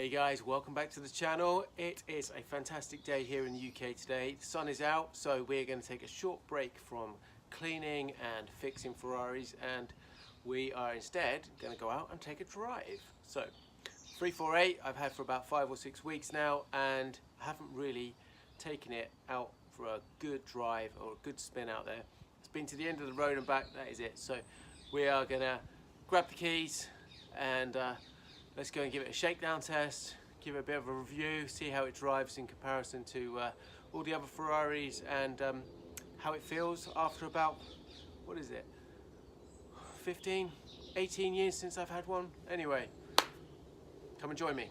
Hey guys, welcome back to the channel. It is a fantastic day here in the UK today. The sun is out, so we're going to take a short break from cleaning and fixing Ferraris, and we are instead going to go out and take a drive. So 348 I've had for about 5 or 6 weeks now, and I haven't really taken it out for a good drive or a good spin out there. It's been to the end of the road and back, that is it. So we are going to grab the keys and let's go and give it a shakedown test, give it a bit of a review, see how it drives in comparison to all the other Ferraris, and how it feels after about, what is it, 15, 18 years since I've had one. Anyway, come and join me.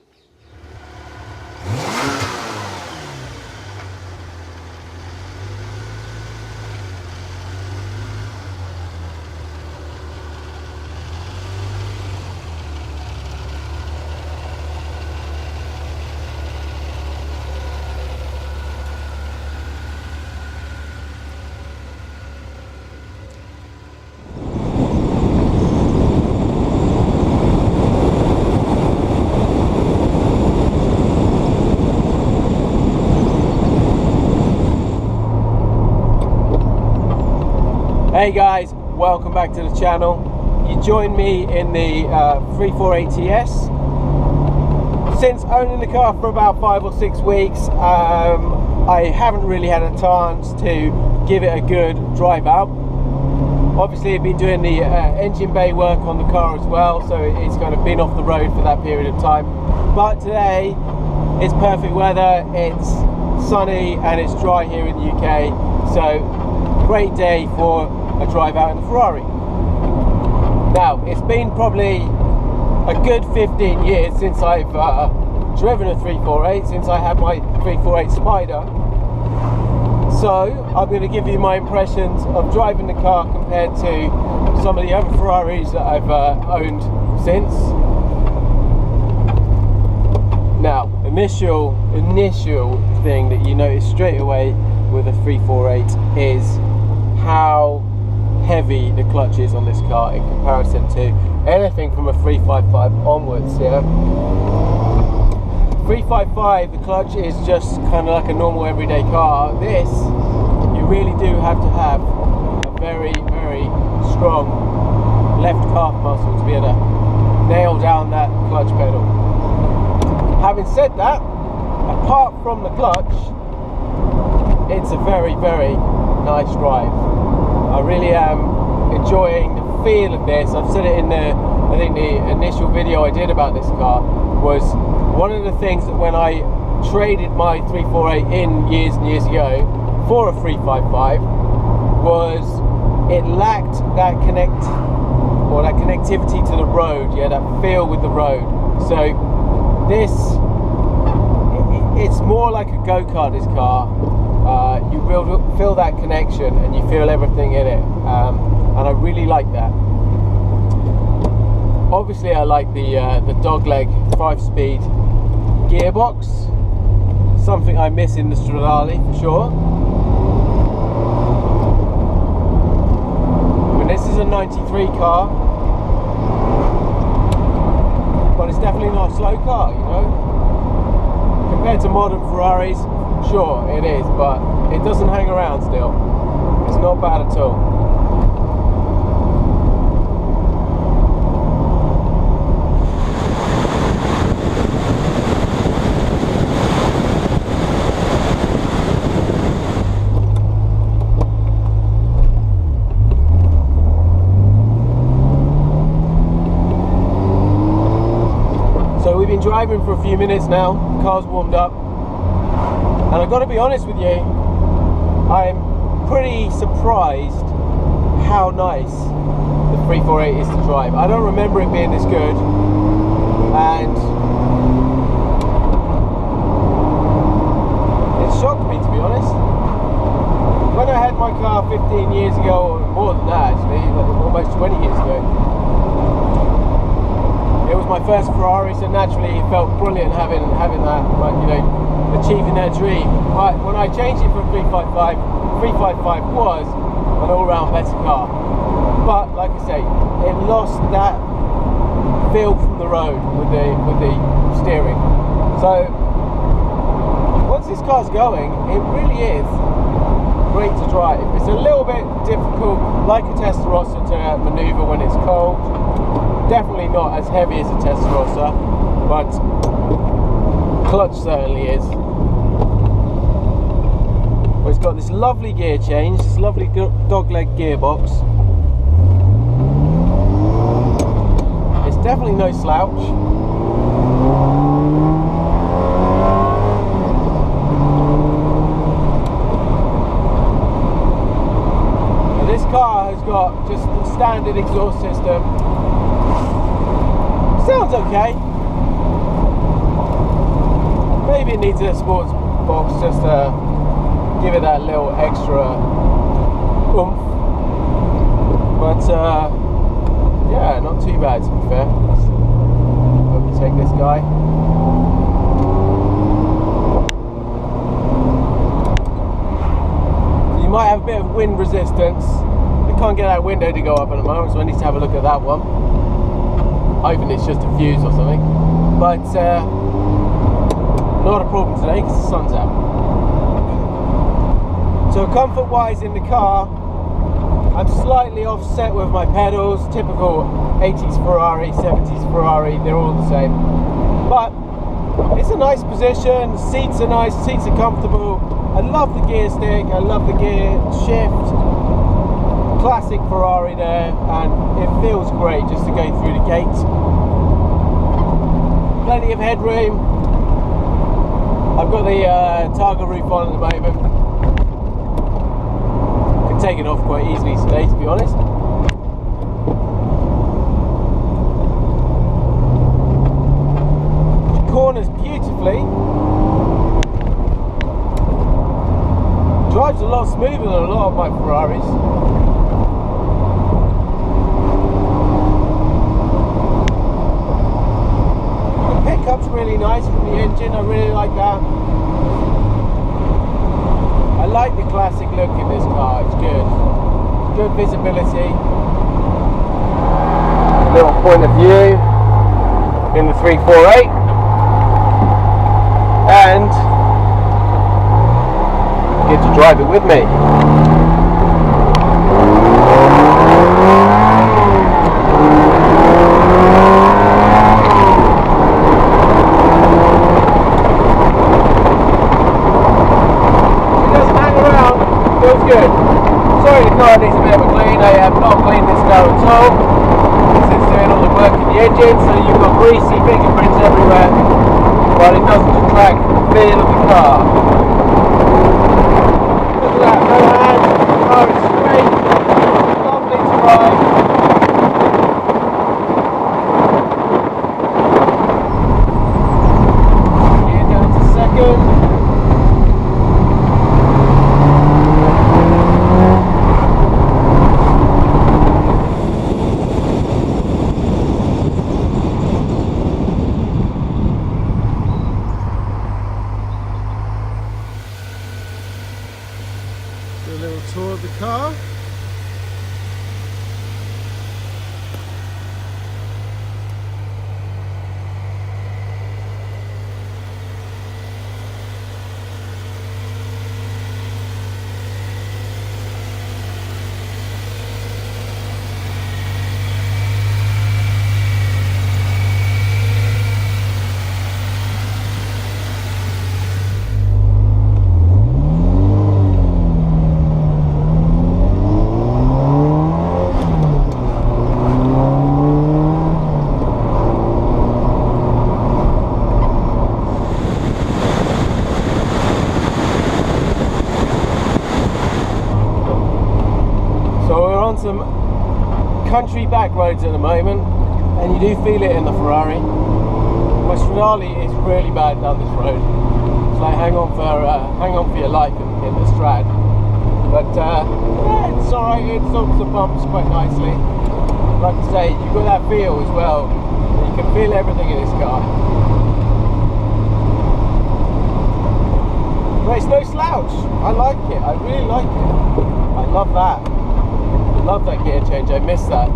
Hey guys, welcome back to the channel. You joined me in the 348TS. Since owning the car for about 5 or 6 weeks, I haven't really had a chance to give it a good drive out. Obviously I've been doing the engine bay work on the car as well, so it's kind of been off the road for that period of time. But today it's perfect weather, it's sunny and it's dry here in the UK, so great day for a drive out in the Ferrari. Now, it's been probably a good 15 years since I've driven a 348, since I had my 348 Spider. So I'm going to give you my impressions of driving the car compared to some of the other Ferraris that I've owned since. Now, initial thing that you notice straight away with a 348 is how heavy the clutch is on this car in comparison to anything from a 355 onwards. 355, the clutch is just kind of like a normal everyday car. This, you really do have to have a very strong left calf muscle to be able to nail down that clutch pedal. Having said that, apart from the clutch, it's a very nice drive. I really am enjoying the feel of this. I've said it in I think the initial video I did about this car, was one of the things that when I traded my 348 in years and years ago for a 355 was it lacked that connectivity to the road, that feel with the road. So this, it's more like a go-kart, this car. You will feel that connection and you feel everything in it, and I really like that. Obviously I like the dogleg 5-speed gearbox, something I miss in the Ferrari for sure. I mean, this is a 93 car, but it's definitely not a slow car, you know. Compared to modern Ferraris, sure it is, but it doesn't hang around still. It's not bad at all. So we've been driving for a few minutes now, the car's warmed up. And I've got to be honest with you, I'm pretty surprised how nice the 348 is to drive. I don't remember it being this good, and it shocked me, to be honest. When I had my car 15 years ago, or more than that actually, like almost 20 years ago, it was my first Ferrari, so naturally it felt brilliant having that, like, you know, achieving their dream. But when I changed it from 355 was an all-round better car. But like I say, it lost that feel from the road with the steering. So once this car's going, it really is great to drive. It's a little bit difficult, like a Ratarossa, to maneuver when it's cold. Definitely not as heavy as a Ratarossa, but clutch certainly is. Well, it's got this lovely gear change, this lovely dogleg gearbox. It's definitely no slouch. And this car has got just the standard exhaust system. Sounds okay. Maybe it needs a sports box just to give it that little extra oomph. But yeah, not too bad to be fair. Let's overtake this guy. So you might have a bit of wind resistance. I can't get that window to go up at the moment, so I need to have a look at that one. Hoping it's just a fuse or something. But not a problem today because the sun's out. So comfort wise in the car, I'm slightly offset with my pedals. Typical 80s Ferrari, 70s Ferrari, they're all the same. But it's a nice position, seats are nice, seats are comfortable. I love the gear stick, I love the gear shift. Classic Ferrari there, and it feels great just to go through the gate. Plenty of headroom. I've got the Targa roof on at the moment. Could take it off quite easily today, to be honest. Corners beautifully. Drives a lot smoother than a lot of my Ferraris. Pickup's really nice from the engine, I really like that. I like the classic look in this car, it's good. Good visibility. Little point of view in the 348. And get to drive it with me. Good. Sorry the car needs a bit of a clean. I have not cleaned this car at all. This is doing all the work in the engine, so you've got greasy fingerprints everywhere, but it doesn't detract the feel of the car. Look at that, no hand, the car is straight, lovely to ride. Gear down to second. Do a little tour of the car. Some country back roads at the moment, and you do feel it in the Ferrari. My Stradale is really bad down this road. It's like hang on for your life in the Strad. But yeah, it's alright. It absorbs the bumps quite nicely. Like I say, you've got that feel as well. You can feel everything in this car. But it's no slouch. I like it. I really like it. I love that. Love that gear change, I miss that.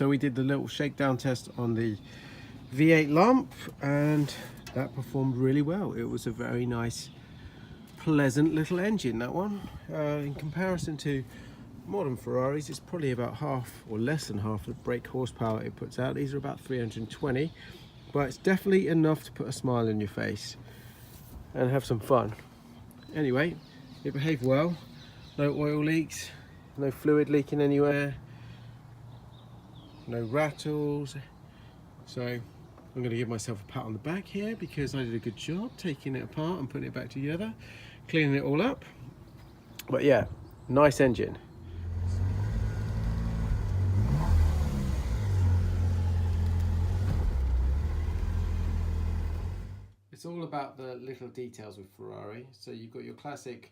So we did the little shakedown test on the V8 lump, and that performed really well. It was a very nice, pleasant little engine, that one. In comparison to modern Ferraris, it's probably about half or less than half the brake horsepower it puts out. These are about 320, but it's definitely enough to put a smile on your face and have some fun. Anyway, it behaved well. No oil leaks, no fluid leaking anywhere, no rattles. So I'm going to give myself a pat on the back here because I did a good job taking it apart and putting it back together, cleaning it all up. But yeah, nice engine. It's all about the little details with Ferrari. So you've got your classic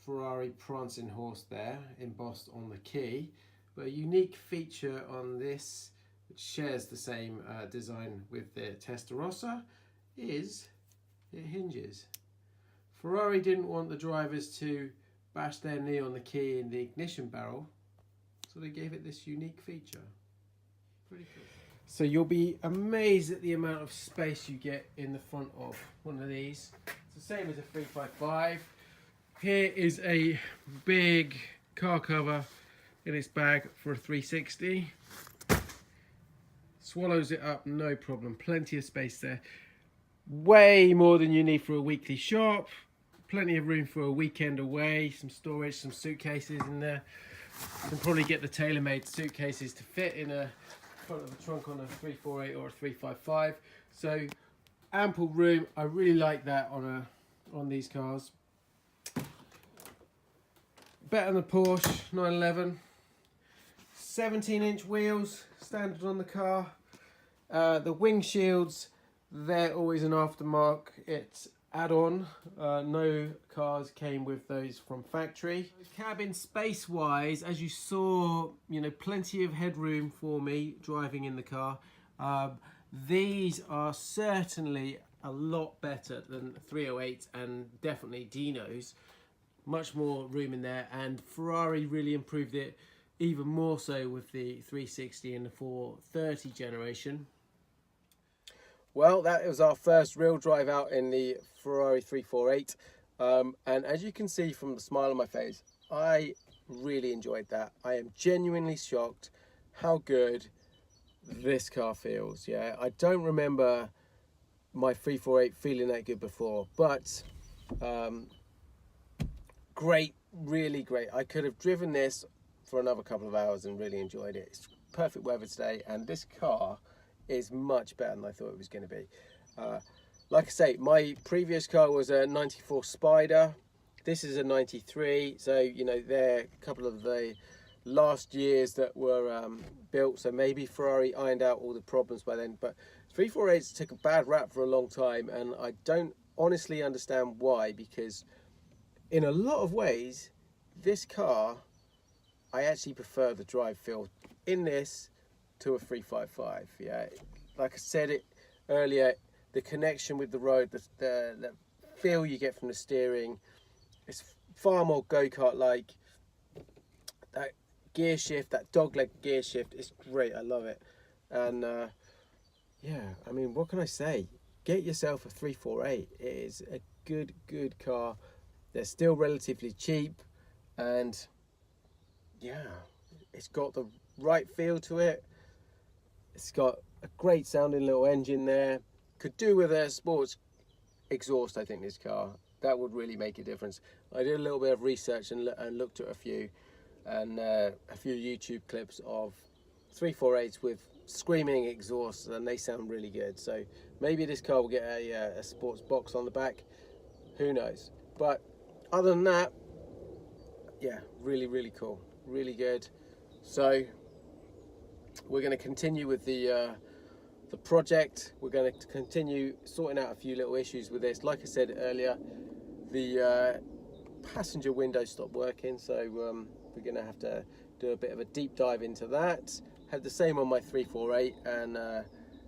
Ferrari prancing horse there embossed on the key, but a unique feature on this, which shares the same design with the Ratarossa, is it hinges. Ferrari didn't want the drivers to bash their knee on the key in the ignition barrel, so they gave it this unique feature. Pretty cool. So you'll be amazed at the amount of space you get in the front of one of these. It's the same as a 355. Here is a big car cover in its bag for a 360. Swallows it up, no problem. Plenty of space there. Way more than you need for a weekly shop. Plenty of room for a weekend away. Some storage, some suitcases in there. You can probably get the tailor-made suitcases to fit in a front of the trunk on a 348 or a 355. So ample room. I really like that on these cars. Better than the Porsche 911. 17-inch wheels, standard on the car. The windshields, they're always an aftermarket add-on. No cars came with those from factory. Cabin space-wise, as you saw, plenty of headroom for me driving in the car. These are certainly a lot better than 308 and definitely Dino's. Much more room in there, and Ferrari really improved it even more so with the 360 and the 430 generation. Well, that was our first real drive out in the Ferrari 348, and as you can see from the smile on my face, I really enjoyed that. I am genuinely shocked how good this car feels. Yeah, I don't remember my 348 feeling that good before, but great, really great. I could have driven this for another couple of hours and really enjoyed it. It's perfect weather today, and this car is much better than I thought it was going to be. Like I say, my previous car was a 94 Spider. This is a 93, so they're a couple of the last years that were built, so maybe Ferrari ironed out all the problems by then. But 348s took a bad rap for a long time, and I don't honestly understand why, because in a lot of ways, this car, I actually prefer the drive feel in this to a 355. Yeah, like I said it earlier, the connection with the road, the feel you get from the steering, it's far more go-kart like. That gear shift, that dogleg gear shift, is great. I love it. And yeah, I mean, what can I say? Get yourself a 348. It is a good car. They're still relatively cheap, and yeah, it's got the right feel to it. It's got a great sounding little engine there. Could do with a sports exhaust, I think, this car. That would really make a difference. I did a little bit of research and looked at a few YouTube clips of 348s with screaming exhausts, and they sound really good. So maybe this car will get a sports box on the back. Who knows? But other than that, yeah, really cool, really good. So we're going to continue with the project. We're going to continue sorting out a few little issues with this. Like I said earlier, the passenger window stopped working, so we're going to have to do a bit of a deep dive into that. Had the same on my 348, and that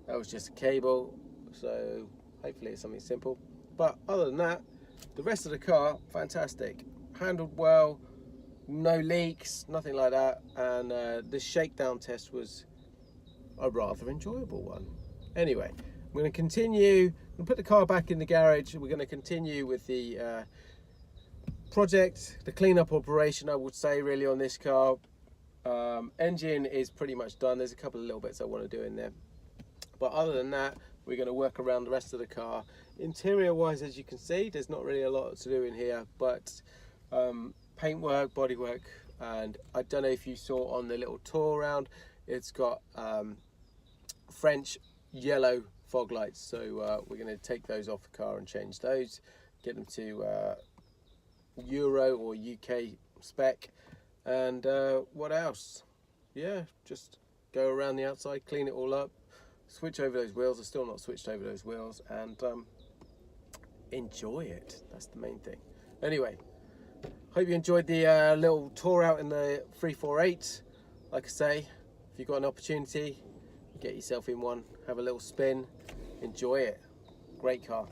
was just a cable, so hopefully it's something simple. But other than that, the rest of the car, fantastic. Handled well, no leaks, nothing like that. And this shakedown test was a rather enjoyable one. Anyway, I'm going to continue. I'm going to put the car back in the garage. We're going to continue with the project, the cleanup operation, I would say, really, on this car. Engine is pretty much done. There's a couple of little bits I want to do in there, but other than that, we're going to work around the rest of the car. Interior wise, as you can see, there's not really a lot to do in here, but paintwork, bodywork, and I don't know if you saw on the little tour around, it's got French yellow fog lights, so we're going to take those off the car and change those, get them to Euro or UK spec. And what else? Yeah, just go around the outside, clean it all up, switch over those wheels. I've still not switched over those wheels, and enjoy it. That's the main thing. Anyway, hope you enjoyed the little tour out in the 348. Like I say, if you've got an opportunity, get yourself in one, have a little spin, enjoy it. Great car.